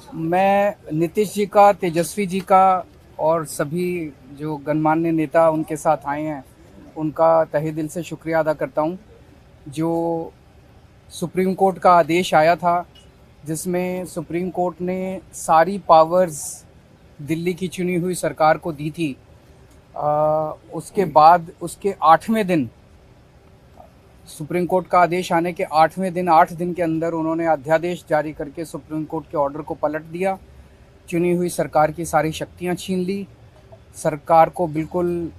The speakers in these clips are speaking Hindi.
मैं नीतीश जी का, तेजस्वी जी का और सभी जो गणमान्य नेता उनके साथ आए हैं, उनका तहे दिल से शुक्रिया अदा करता हूं। जो सुप्रीम कोर्ट का आदेश आया था, जिसमें सुप्रीम कोर्ट ने सारी पावर्स दिल्ली की चुनी हुई सरकार को दी थी, उसके बाद उसके 8वें दिन, सुप्रीम कोर्ट का आदेश आने के 8वें दिन, 8 दिन के अंदर उन्होंने अध्यादेश जारी करके सुप्रीम कोर्ट के ऑर्डर को पलट दिया। चुनी हुई सरकार की सारी शक्तियां छीन ली, सरकार को बिल्कुल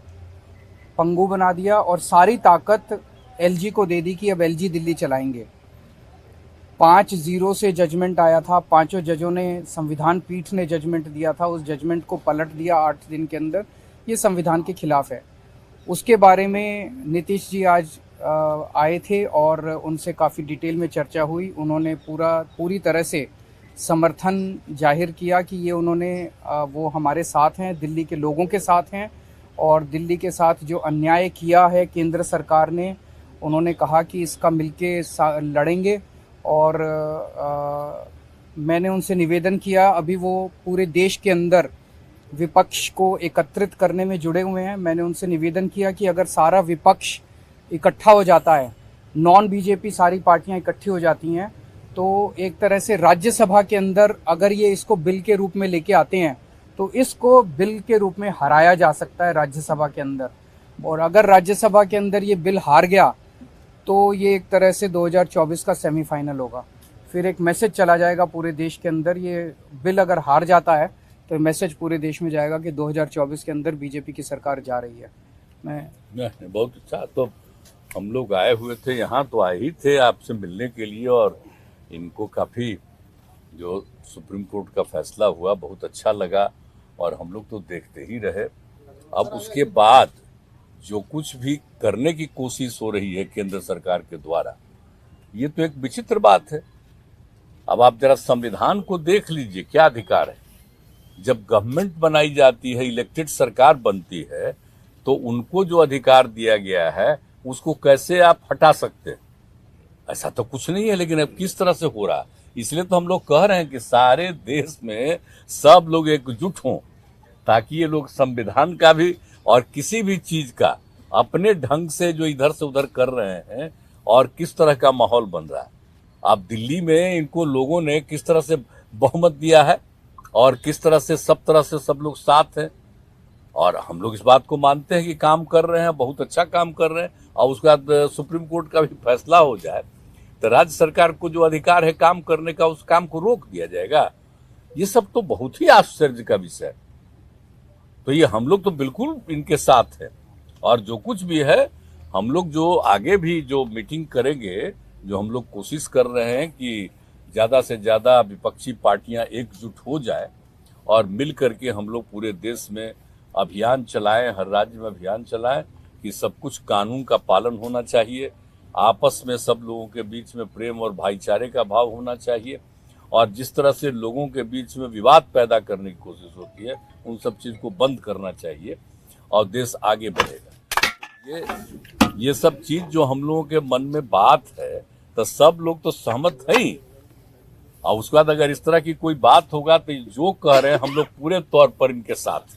पंगु बना दिया और सारी ताकत एलजी को दे दी कि अब एलजी दिल्ली चलाएंगे। 5-0 से जजमेंट आया था, पांचों जजों ने, संविधान पीठ ने जजमेंट दिया था, उस जजमेंट को पलट दिया 8 दिन के अंदर। ये संविधान के खिलाफ है। उसके बारे में नीतीश जी आज आए थे और उनसे काफ़ी डिटेल में चर्चा हुई। उन्होंने पूरी तरह से समर्थन जाहिर किया कि ये वो हमारे साथ हैं, दिल्ली के लोगों के साथ हैं और दिल्ली के साथ जो अन्याय किया है केंद्र सरकार ने, उन्होंने कहा कि इसका मिलके लड़ेंगे। और मैंने उनसे निवेदन किया, अभी वो पूरे देश के अंदर विपक्ष को एकत्रित करने में जुड़े हुए हैं। मैंने उनसे निवेदन किया कि अगर सारा विपक्ष इकट्ठा हो जाता है, नॉन बीजेपी सारी पार्टियां इकट्ठी हो जाती हैं, तो एक तरह से राज्यसभा के अंदर अगर ये इसको बिल के रूप में लेके आते हैं तो इसको बिल के रूप में हराया जा सकता है राज्यसभा के अंदर। और अगर राज्यसभा के अंदर ये बिल हार गया तो ये एक तरह से 2024 का सेमीफाइनल होगा। फिर एक मैसेज चला जाएगा पूरे देश के अंदर। ये बिल अगर हार जाता है तो मैसेज पूरे देश में जाएगा कि 2024 के अंदर बीजेपी की सरकार जा रही है। नहीं, बहुत अच्छा। तो हम लोग आए हुए थे यहाँ, तो आए ही थे आपसे मिलने के लिए, और इनको काफ़ी जो सुप्रीम कोर्ट का फैसला हुआ बहुत अच्छा लगा और हम लोग तो देखते ही रहे। अब उसके बाद जो कुछ भी करने की कोशिश हो रही है केंद्र सरकार के द्वारा, ये तो एक विचित्र बात है। अब आप जरा संविधान को देख लीजिए, क्या अधिकार है। जब गवर्नमेंट बनाई जाती है, इलेक्टेड सरकार बनती है, तो उनको जो अधिकार दिया गया है उसको कैसे आप हटा सकते हैं? ऐसा तो कुछ नहीं है। लेकिन अब किस तरह से हो रहा है, इसलिए तो हम लोग कह रहे हैं कि सारे देश में सब लोग एकजुट हों, ताकि ये लोग संविधान का भी और किसी भी चीज का अपने ढंग से जो इधर से उधर कर रहे हैं, और किस तरह का माहौल बन रहा है। अब दिल्ली में इनको लोगों ने किस तरह से बहुमत दिया है और किस तरह से सब लोग साथ हैं, और हम लोग इस बात को मानते हैं कि काम कर रहे हैं, बहुत अच्छा काम कर रहे हैं। और उसके बाद सुप्रीम कोर्ट का भी फैसला हो जाए तो राज्य सरकार को जो अधिकार है काम करने का, उस काम को रोक दिया जाएगा। ये सब तो बहुत ही आश्चर्य का विषय है। तो ये हम लोग तो बिल्कुल इनके साथ है, और जो कुछ भी है हम लोग जो आगे भी जो मीटिंग करेंगे, जो हम लोग कोशिश कर रहे हैं कि ज़्यादा से ज़्यादा विपक्षी पार्टियां एकजुट हो जाए और मिल करके हम लोग पूरे देश में अभियान चलाएं, हर राज्य में अभियान चलाएं कि सब कुछ कानून का पालन होना चाहिए, आपस में सब लोगों के बीच में प्रेम और भाईचारे का भाव होना चाहिए, और जिस तरह से लोगों के बीच में विवाद पैदा करने की कोशिश होती है, उन सब चीज़ को बंद करना चाहिए और देश आगे बढ़ेगा। ये सब चीज़ जो हम लोगों के मन में बात है, तो सब लोग तो सहमत है ही। और उसके बाद अगर इस तरह की कोई बात होगा तो जो कह रहे हैं हम लोग पूरे तौर पर इनके साथ,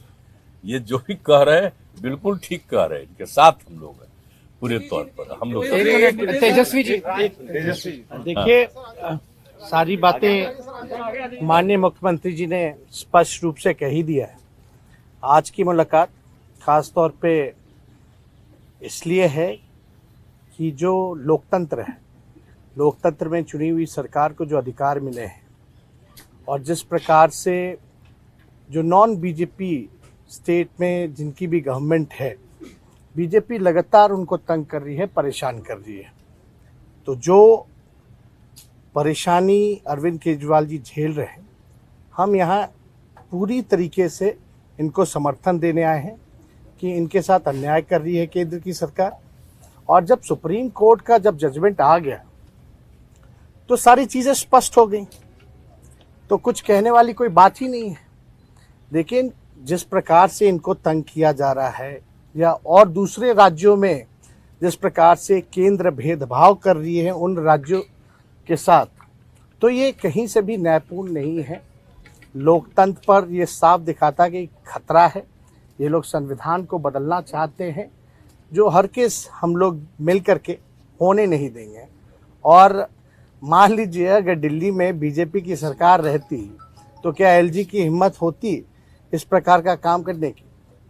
ये जो भी कह रहे हैं बिल्कुल ठीक कह रहे हैं, इनके साथ हम लोग हैं पूरे तौर पर। हम लोग तेजस्वी जी, देखिए, सारी बातें माननीय मुख्यमंत्री जी ने स्पष्ट रूप से कह ही दिया है। आज की मुलाकात खास तौर पे इसलिए है कि जो लोकतंत्र है, लोकतंत्र में चुनी हुई सरकार को जो अधिकार मिले हैं, और जिस प्रकार से जो नॉन बीजेपी स्टेट में जिनकी भी गवर्नमेंट है, बीजेपी लगातार उनको तंग कर रही है, परेशान कर रही है। तो जो परेशानी अरविंद केजरीवाल जी झेल रहे हैं, हम यहाँ पूरी तरीके से इनको समर्थन देने आए हैं कि इनके साथ अन्याय कर रही है केंद्र की सरकार। और जब सुप्रीम कोर्ट का जब जजमेंट आ गया तो सारी चीज़ें स्पष्ट हो गई, तो कुछ कहने वाली कोई बात ही नहीं है। लेकिन जिस प्रकार से इनको तंग किया जा रहा है, या और दूसरे राज्यों में जिस प्रकार से केंद्र भेदभाव कर रही है उन राज्यों के साथ, तो ये कहीं से भी न्यायपूर्ण नहीं है। लोकतंत्र पर ये साफ दिखाता कि खतरा है। ये लोग संविधान को बदलना चाहते हैं, जो हर केस हम लोग मिल करके होने नहीं देंगे। और मान लीजिए अगर दिल्ली में बीजेपी की सरकार रहती तो क्या एलजी की हिम्मत होती इस प्रकार का काम करने की?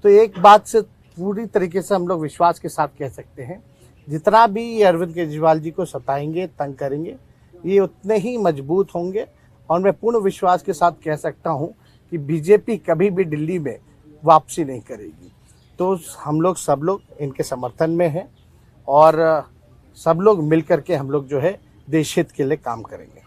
तो एक बात से पूरी तरीके से हम लोग विश्वास के साथ कह सकते हैं, जितना भी ये अरविंद केजरीवाल जी को सताएंगे, तंग करेंगे, ये उतने ही मजबूत होंगे। और मैं पूर्ण विश्वास के साथ कह सकता हूँ कि बीजेपी कभी भी दिल्ली में वापसी नहीं करेगी। तो हम लोग सब लोग इनके समर्थन में हैं और सब लोग मिल करके हम लोग जो है देश हित के लिए काम करेंगे।